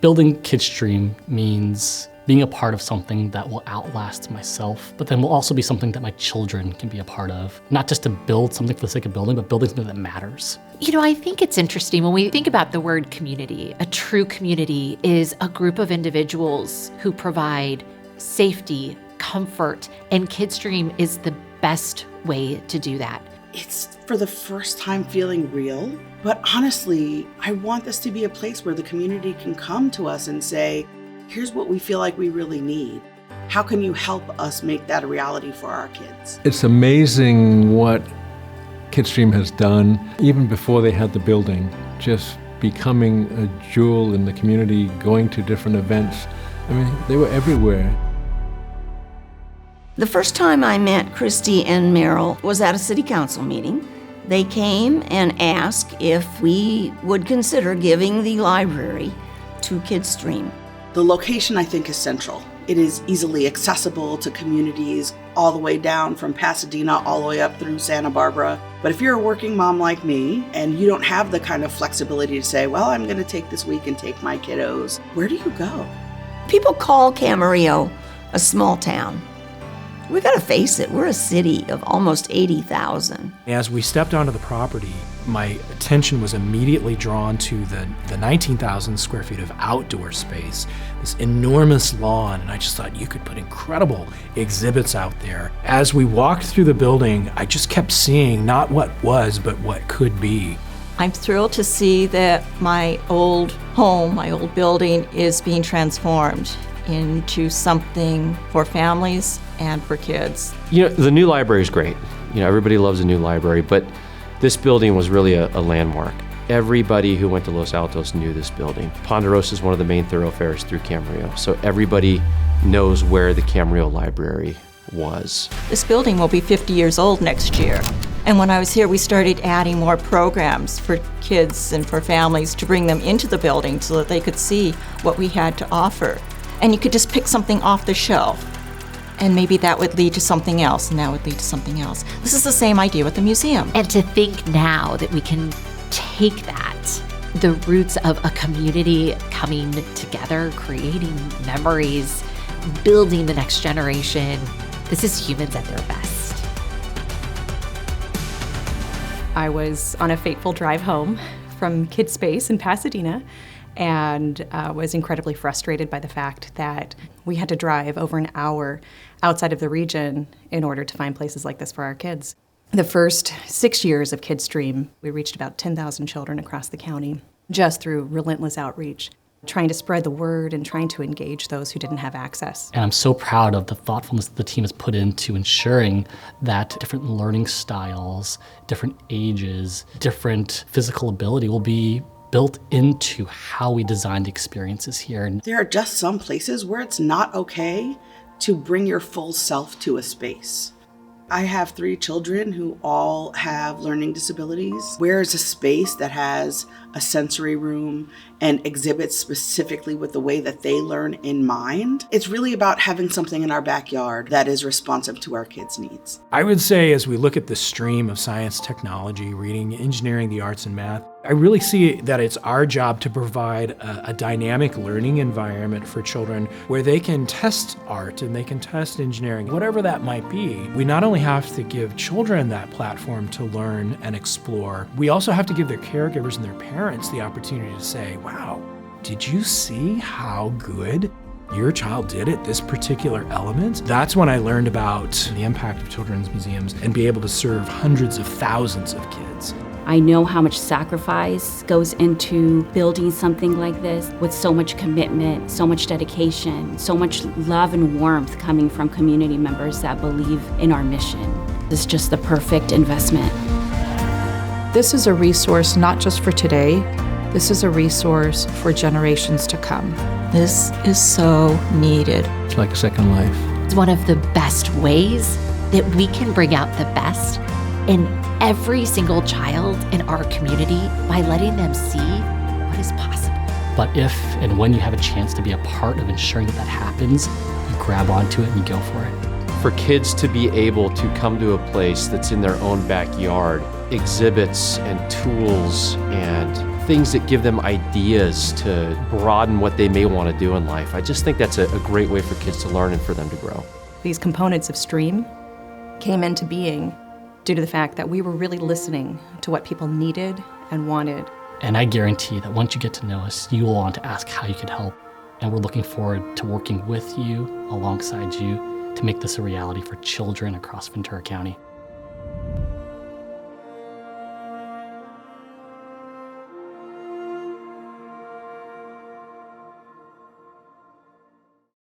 Building kidSTREAM means being a part of something that will outlast myself, but then will also be something that my children can be a part of. Not just to build something for the sake of building, but building something that matters. You know, I think it's interesting when we think about the word community. A true community is a group of individuals who provide safety, comfort, and kidSTREAM is the best way to do that. It's for the first time feeling real, but honestly, I want this to be a place where the community can come to us and say, here's what we feel like we really need. How can you help us make that a reality for our kids? It's amazing what kidSTREAM has done, even before they had the building, just becoming a jewel in the community, going to different events. I mean, they were everywhere. The first time I met Christy and Merrill was at a city council meeting. They came and asked if we would consider giving the library to kidSTREAM. The location, I think, is central. It is easily accessible to communities all the way down from Pasadena all the way up through Santa Barbara. But if you're a working mom like me and you don't have the kind of flexibility to say, well, I'm going to take this week and take my kiddos, where do you go? People call Camarillo a small town. We gotta face it, we're a city of almost 80,000. As we stepped onto the property, my attention was immediately drawn to the 19,000 square feet of outdoor space, this enormous lawn, and I just thought you could put incredible exhibits out there. As we walked through the building, I just kept seeing not what was, but what could be. I'm thrilled to see that my old home, my old building, is being transformed into something for families and for kids. You know, the new library is great. You know, everybody loves a new library, but this building was really a landmark. Everybody who went to Los Altos knew this building. Ponderosa is one of the main thoroughfares through Camarillo, so everybody knows where the Camarillo Library was. This building will be 50 years old next year. And when I was here, we started adding more programs for kids and for families to bring them into the building so that they could see what we had to offer. And you could just pick something off the shelf, and maybe that would lead to something else, and that would lead to something else. This is the same idea with the museum. And to think now that we can take that, the roots of a community coming together, creating memories, building the next generation. This is humans at their best. I was on a fateful drive home from KidSpace in Pasadena, and was incredibly frustrated by the fact that we had to drive over an hour outside of the region in order to find places like this for our kids. The first 6 years of kidSTREAM, we reached about 10,000 children across the county just through relentless outreach, trying to spread the word and trying to engage those who didn't have access. And I'm so proud of the thoughtfulness that the team has put into ensuring that different learning styles, different ages, different physical ability will be built into how we design the experiences here. There are just some places where it's not okay to bring your full self to a space. I have 3 children who all have learning disabilities. Where is a space that has a sensory room and exhibits specifically with the way that they learn in mind? It's really about having something in our backyard that is responsive to our kids' needs. I would say as we look at the stream of science, technology, reading, engineering, the arts, and math, I really see that it's our job to provide a dynamic learning environment for children where they can test art and they can test engineering, whatever that might be. We not only have to give children that platform to learn and explore, we also have to give their caregivers and their parents the opportunity to say, wow, did you see how good your child did at this particular element? That's when I learned about the impact of children's museums and be able to serve hundreds of thousands of kids. I know how much sacrifice goes into building something like this with so much commitment, so much dedication, so much love and warmth coming from community members that believe in our mission. It's just the perfect investment. This is a resource not just for today, this is a resource for generations to come. This is so needed. It's like a second life. It's one of the best ways that we can bring out the best in every single child in our community by letting them see what is possible. But if and when you have a chance to be a part of ensuring that that happens, you grab onto it and you go for it. For kids to be able to come to a place that's in their own backyard, exhibits and tools and things that give them ideas to broaden what they may want to do in life. I just think that's a great way for kids to learn and for them to grow. These components of STREAM came into being due to the fact that we were really listening to what people needed and wanted. And I guarantee that once you get to know us, you will want to ask how you could help. And we're looking forward to working with you, alongside you, to make this a reality for children across Ventura County.